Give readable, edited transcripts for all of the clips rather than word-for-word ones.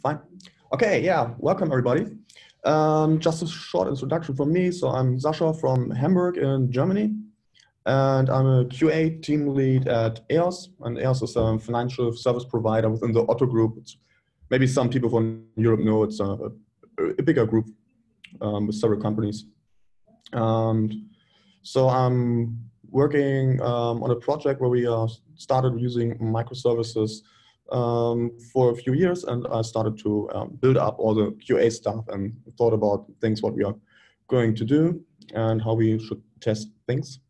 Fine. Okay, yeah, welcome everybody. Just a short introduction from me. So I'm Sascha from Hamburg in Germany, and I'm a QA team lead at EOS. And EOS is a financial service provider within the Otto group. Maybe some people from Europe know it's a bigger group with several companies. And so I'm working on a project where we started using microservices for a few years, and I started to build up all the QA stuff and thought about things what we are going to do and how we should test things.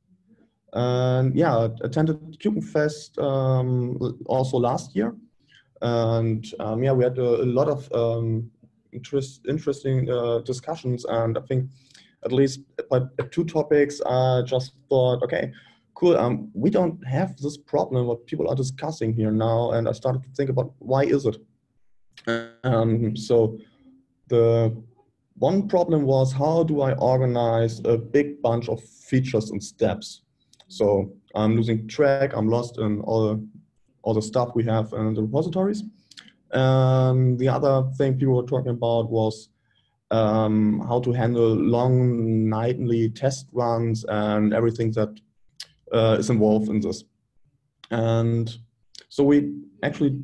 And yeah, I attended KubeFest also last year, and yeah, we had a lot of interesting discussions, and I think at least at two topics I just thought, okay, cool, we don't have this problem what people are discussing here now, and I started to think about why is it. So the one problem was, how do I organize a big bunch of features and steps? So I'm losing track, I'm lost in all the stuff we have in the repositories. The other thing people were talking about was how to handle long nightly test runs and everything that is involved in this. And so we actually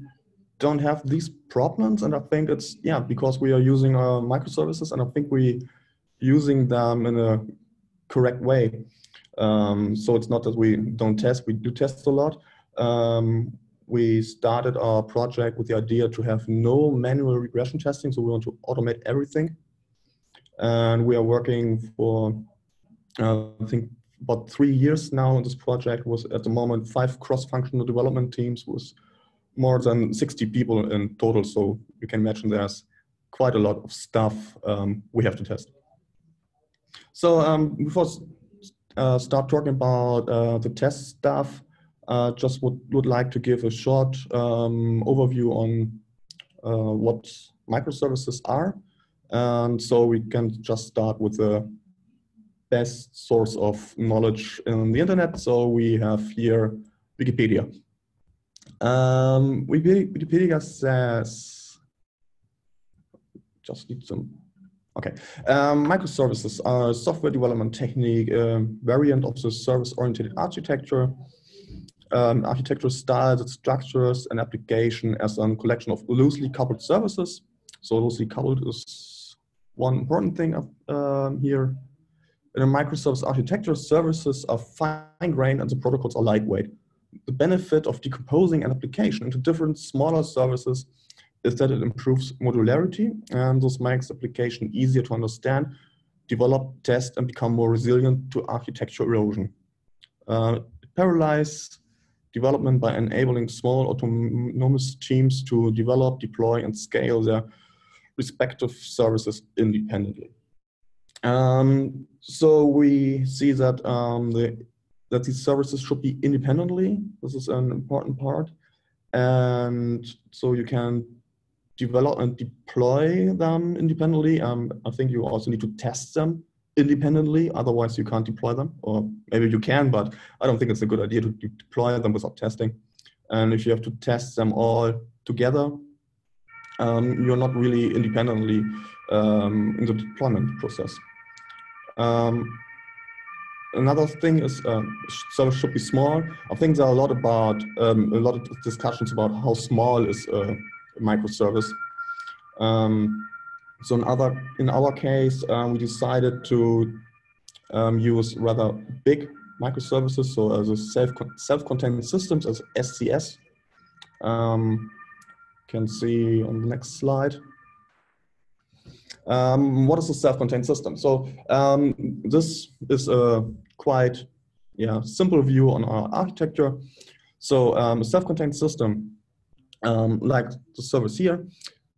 don't have these problems, and I think it's because we are using our microservices, and I think we using them in a correct way. So it's not that we don't test, we do test a lot. We started our project with the idea to have no manual regression testing, so we want to automate everything. And we are working for, I think, about 3 years now on this project, with at the moment 5 cross-functional development teams with more than 60 people in total. So you can imagine there's quite a lot of stuff we have to test. So before start talking about the test stuff, just would like to give a short overview on what microservices are. And so we can just start with the best source of knowledge in the internet. So we have here Wikipedia. Wikipedia says, just need some, okay. Microservices are a software development technique, variant of the service-oriented architecture. Architecture styles, its structures, and application as a collection of loosely coupled services. So loosely coupled is one important thing here. In a microservice architecture, services are fine-grained and the protocols are lightweight. The benefit of decomposing an application into different smaller services is that it improves modularity, and this makes the application easier to understand, develop, test, and become more resilient to architecture erosion. It parallels development by enabling small autonomous teams to develop, deploy, and scale their respective services independently. So we see that that these services should be independently. This is an important part. And so you can develop and deploy them independently. I think you also need to test them independently, otherwise you can't deploy them. Or maybe you can, but I don't think it's a good idea to deploy them without testing. And if you have to test them all together, you're not really independently in the deployment process. Another thing is service should be small. I think there are a lot of discussions about how small is a microservice. So in our case, we decided to use rather big microservices, so as a self-contained systems, as SCS. Can see on the next slide. What is a self-contained system? So this is a quite simple view on our architecture. So a self-contained system, like the service here,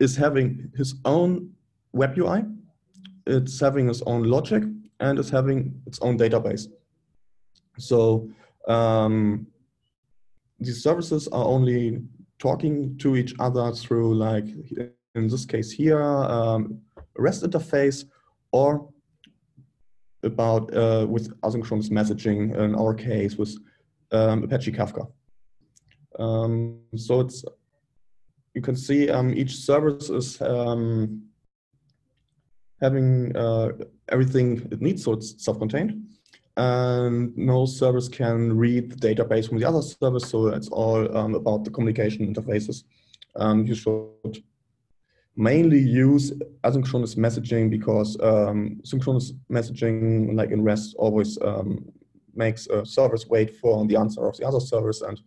is having its own web UI, it's having its own logic, and it's having its own database. So these services are only talking to each other through, like in this case here, REST interface, or about with asynchronous messaging, in our case with Apache Kafka. So it's you can see each service is having everything it needs, so it's self-contained. And no service can read the database from the other service, so it's all about the communication interfaces. You should mainly use asynchronous messaging because synchronous messaging, like in REST, always makes a service wait for the answer of the other service. And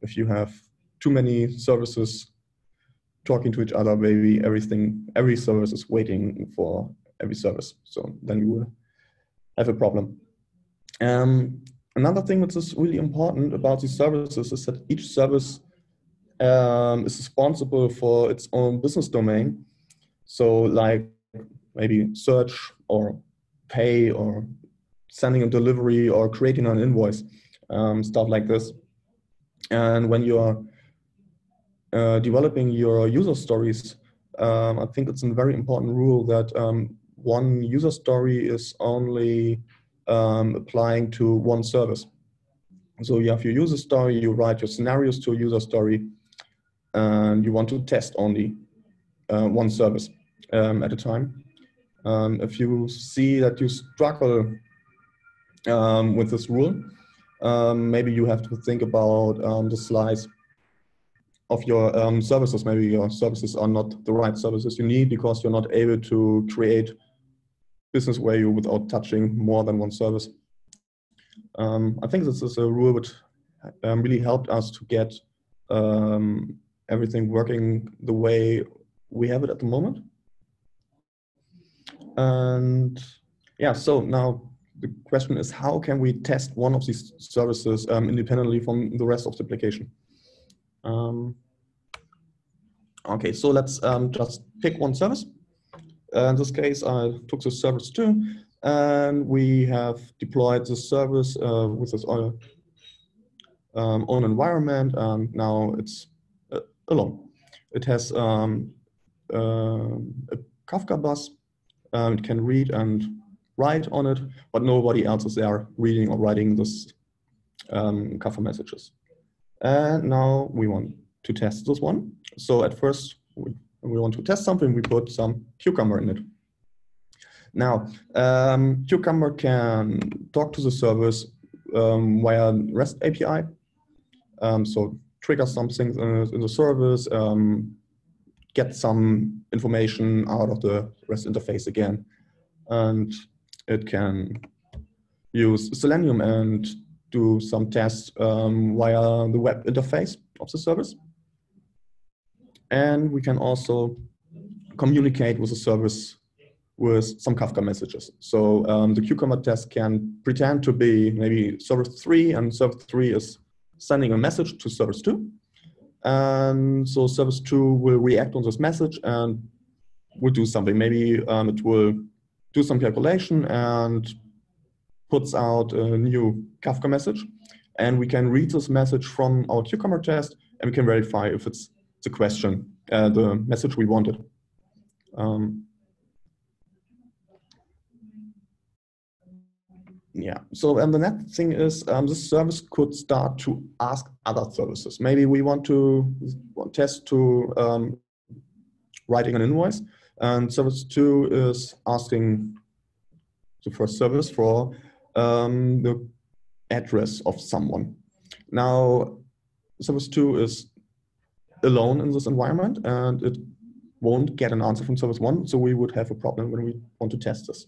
if you have too many services talking to each other, maybe every service is waiting for every service. So then you will have a problem. Another thing which is really important about these services is that each service is responsible for its own business domain. So like maybe search or pay or sending a delivery or creating an invoice, stuff like this. And when you are developing your user stories, I think it's a very important rule that one user story is only applying to one service. So you have your user story, you write your scenarios to a user story, and you want to test only one service at a time. If you see that you struggle with this rule, maybe you have to think about the slice of your services. Maybe your services are not the right services you need because you're not able to create business value without touching more than one service. I think this is a rule which really helped us to get everything working the way we have it at the moment. And yeah, so now the question is, how can we test one of these services independently from the rest of the application? Okay, so let's just pick one service. In this case, I took the service 2, and we have deployed the service with its own environment, and now it's alone. It has a Kafka bus. It can read and write on it, but nobody else is there reading or writing this Kafka messages. And now we want to test this one. So at first, when we want to test something, we put some Cucumber in it. Now, Cucumber can talk to the service via REST API. So trigger something in the service, get some information out of the REST interface again. And it can use Selenium and do some tests via the web interface of the service. And we can also communicate with the service with some Kafka messages. So the Cucumber test can pretend to be maybe service 3, and service 3 is sending a message to service 2. And so service 2 will react on this message and will do something. Maybe it will do some calculation and puts out a new Kafka message. And we can read this message from our Cucumber test, and we can verify if it's the question, the message we wanted. Yeah, so the next thing is this service could start to ask other services. Maybe we want to test to writing an invoice, and service 2 is asking the first service for the address of someone. Now, service 2 is alone in this environment, and it won't get an answer from service 1, so we would have a problem when we want to test this.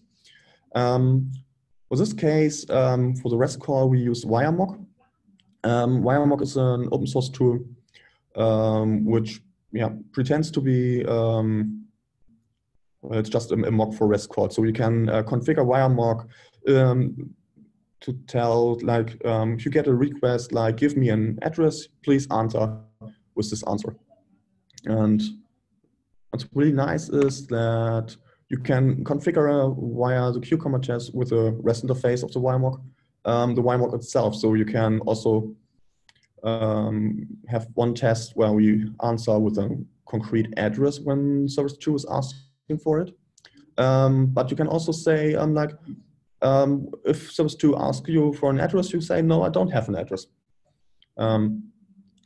For this case, for the REST call, we use WireMock. WireMock is an open source tool which pretends to be, it's just a mock for REST call. So you can configure WireMock to tell, like, if you get a request, like, give me an address, please answer with this answer. And what's really nice is that you can configure via the Cucumber test with the REST interface of the WireMock itself. So you can also have one test where we answer with a concrete address when service 2 is asking for it. But you can also say, if service 2 asks you for an address, you say, no, I don't have an address. And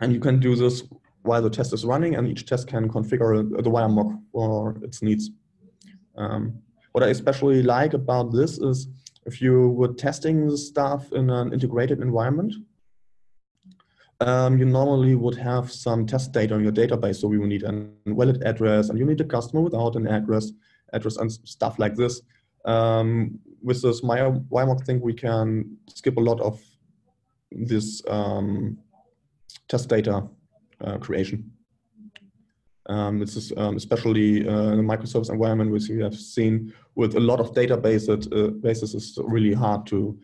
you can do this while the test is running, and each test can configure the wire mock for its needs. What I especially like about this is if you were testing the stuff in an integrated environment, you normally would have some test data in your database. So you will need a valid address, and you need a customer without an address and stuff like this. With this WireMock thing, we can skip a lot of this test data creation. This is especially in a microservice environment, which we have seen with a lot of databases. Bases is really hard to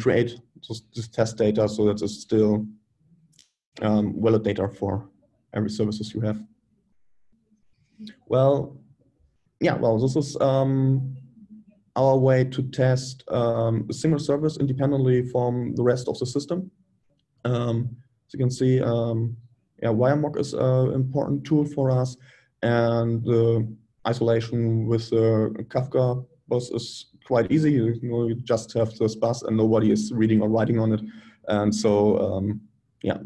create this test data, so that is still valid data for every services you have. Well, yeah, well, this is our way to test a single service independently from the rest of the system. As you can see, yeah, WireMock is an important tool for us, and the isolation with Kafka bus is quite easy. You just have this bus and nobody is reading or writing on it. And so, yeah,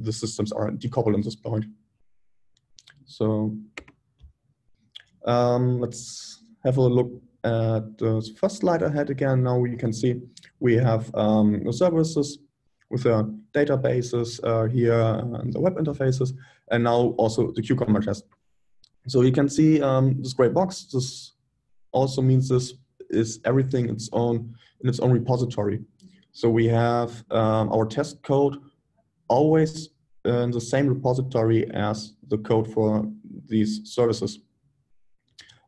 the systems are decoupled at this point. So let's have a look at the first slide I had again. Now you can see we have the services with the databases here and the web interfaces, and now also the cucumber test. So you can see this gray box. This also means this is everything in its own repository. So we have our test code always in the same repository as the code for these services.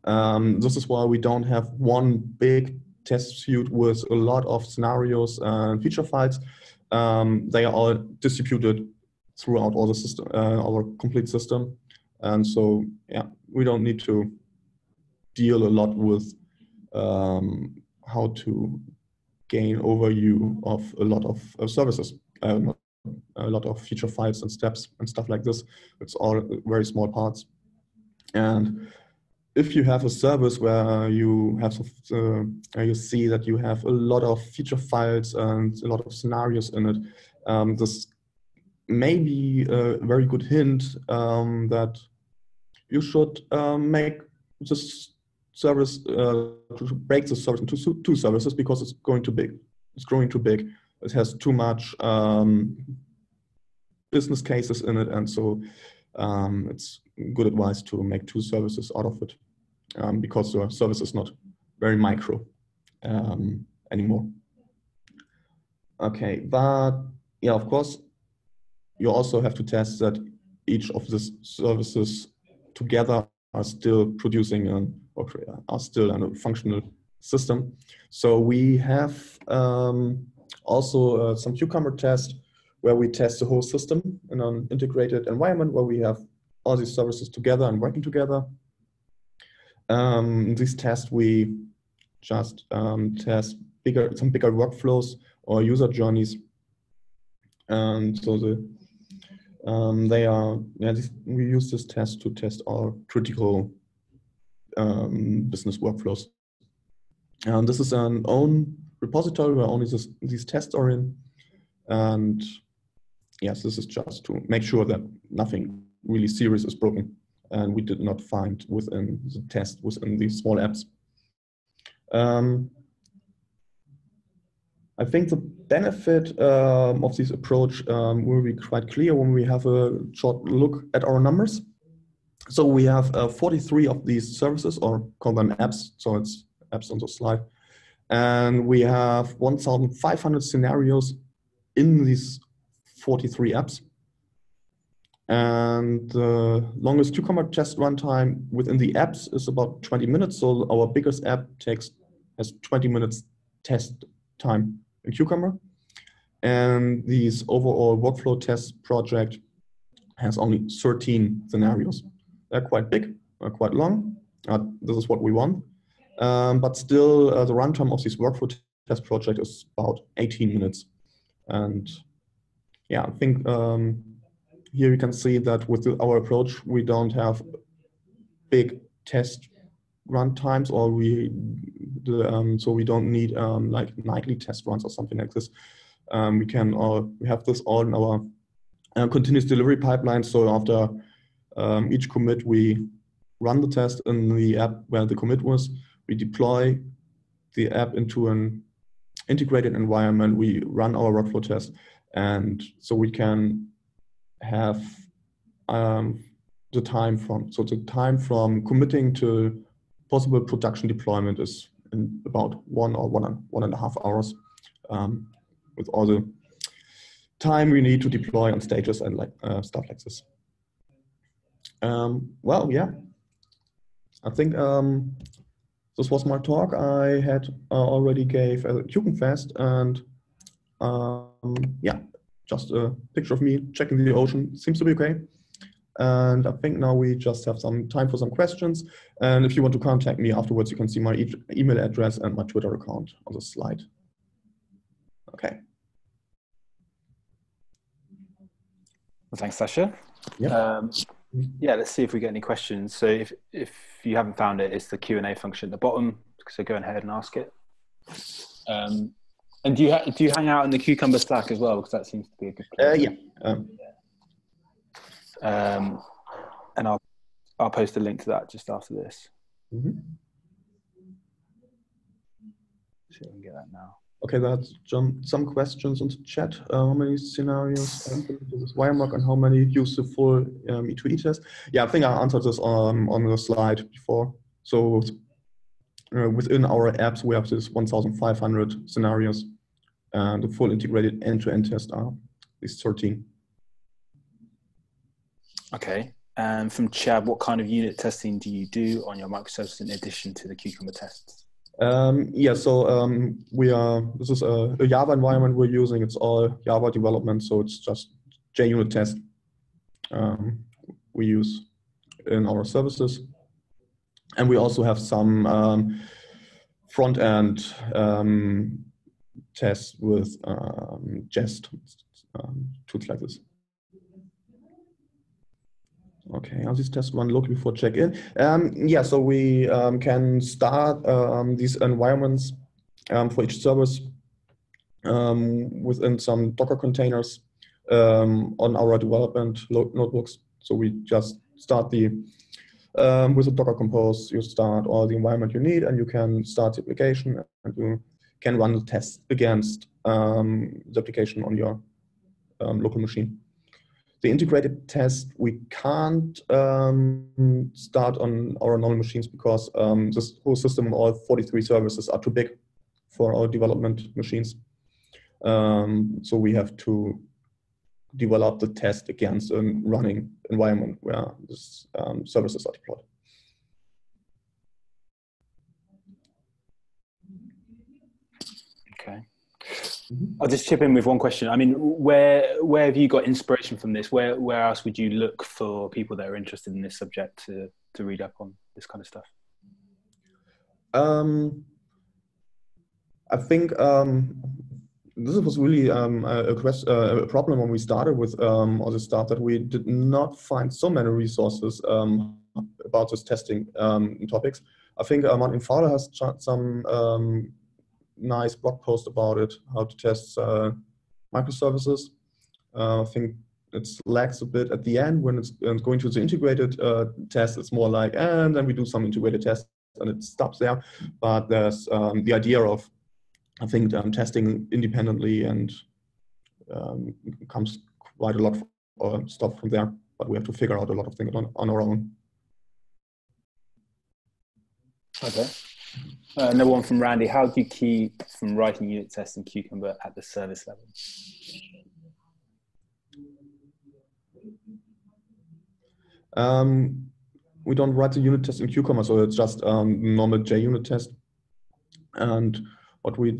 This is why we don't have one big test suite with a lot of scenarios and feature files. They are all distributed throughout all the system, our complete system. And so, yeah, we don't need to deal a lot with how to gain overview of a lot of services, a lot of feature files and steps and stuff like this. It's all very small parts. And if you have a service where you have you see that you have a lot of feature files and a lot of scenarios in it, this may be a very good hint that you should make this service break the service into two services, because it's growing too big. It's growing too big. It has too much business cases in it, and so it's good advice to make two services out of it. Because the service is not very micro anymore. Okay, but yeah, of course, you also have to test that each of these services together are still producing or are still in a functional system. So we have also some cucumber test where we test the whole system in an integrated environment where we have all these services together and working together. In this test, we just test some bigger workflows or user journeys, and so we use this test to test our critical business workflows. This is an own repository where only these tests are in, and yes, this is just to make sure that nothing really serious is broken. And we did not find within the test within these small apps. I think the benefit of this approach will be quite clear when we have a short look at our numbers. So we have 43 of these services, or call them apps, so it's apps on the slide. And we have 1,500 scenarios in these 43 apps. And the longest cucumber test runtime within the apps is about 20 minutes. So our biggest app has 20 minutes test time in cucumber. And this overall workflow test project has only 13 scenarios. They're quite big, quite long. This is what we want. But still, the runtime of this workflow test project is about 18 minutes. And yeah, I think here you can see that with our approach, we don't have big test run times, or so we don't need like nightly test runs or something like this. We have this all in our continuous delivery pipeline. So after each commit, we run the test in the app where the commit was. We deploy the app into an integrated environment. We run our workflow test, and so we can have the time from committing to possible production deployment is in about 1.5 hours, with all the time we need to deploy on stages and stuff like this. Well, yeah, I think this was my talk. I had already gave a QConfest, and yeah, just a picture of me checking the ocean. Seems to be okay. And I think now we just have some time for some questions. And if you want to contact me afterwards, you can see my email address and my Twitter account on the slide. Okay. Well, thanks, Sascha. Yeah. Yeah, let's see if we get any questions. So if you haven't found it, it's the Q&A function at the bottom. So go ahead and ask it. And do you hang out in the Cucumber Slack as well? Because that seems to be a good place. Yeah. And I'll post a link to that just after this. Mm-hmm. See if I can get that now. Okay, that's some questions in the chat. How many scenarios this wiremark and how many use the full E2E test? Yeah, I think I answered this on the slide before. So within our apps, we have this 1,500 scenarios, and the full integrated end-to-end test are these 13. Okay. And from Chad, what kind of unit testing do you do on your microservices in addition to the Cucumber tests? Yeah, so this is a Java environment we're using. It's all Java development, so it's just JUnit test we use in our services. And we also have some front-end tests with Jest, tools like this. Okay, how this test run locally before check-in? Yeah, so we can start these environments for each service within some Docker containers on our development notebooks. So we just start with a Docker Compose. You start all the environment you need, and you can start the application, and you can run the test against the application on your local machine. The integrated test we can't start on our normal machines because this whole system, all 43 services, are too big for our development machines. So we have to develop the test against a running environment where these services are deployed. Okay. I'll just chip in with one question. I mean, where have you got inspiration from this? Where else would you look for people that are interested in this subject to read up on this kind of stuff? I think this was really a problem when we started with all this stuff, that we did not find so many resources about this testing topics. I think Martin Fowler has some nice blog post about it, how to test microservices. I think it lags a bit at the end when it's going to the integrated test. It's more like, and then we do some integrated tests and it stops there. But there's the idea of, I think, testing independently, and comes quite a lot of stuff from there. But we have to figure out a lot of things on our own. Okay. Another one from Randy. How do you keep from writing unit tests in Cucumber at the service level? We don't write the unit test in Cucumber, so it's just normal JUnit test. And what we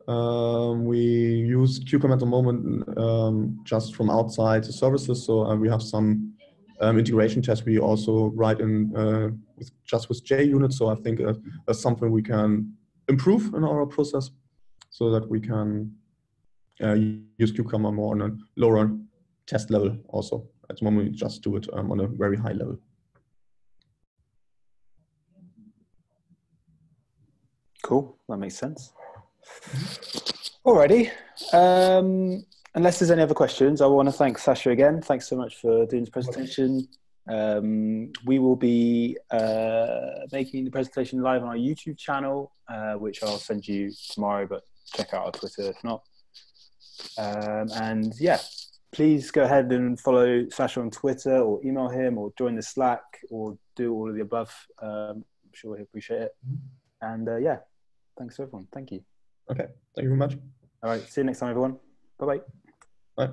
use Cucumber at the moment just from outside the services. So we have some integration tests we also write in with JUnit. So I think that's something we can improve in our process, so that we can use Cucumber more on a lower test level. Also, at the moment we just do it on a very high level. Cool, that makes sense. Alrighty. unless there's any other questions, I want to thank Sascha again. Thanks so much for doing this presentation. We will be making the presentation live on our YouTube channel, which I'll send you tomorrow, but check out our Twitter if not. And yeah, please go ahead and follow Sascha on Twitter, or email him, or join the Slack, or do all of the above. I'm sure he'll appreciate it. And yeah, thanks everyone. Thank you. Okay, thank you very much. All right, see you next time, everyone. Bye-bye. Bye.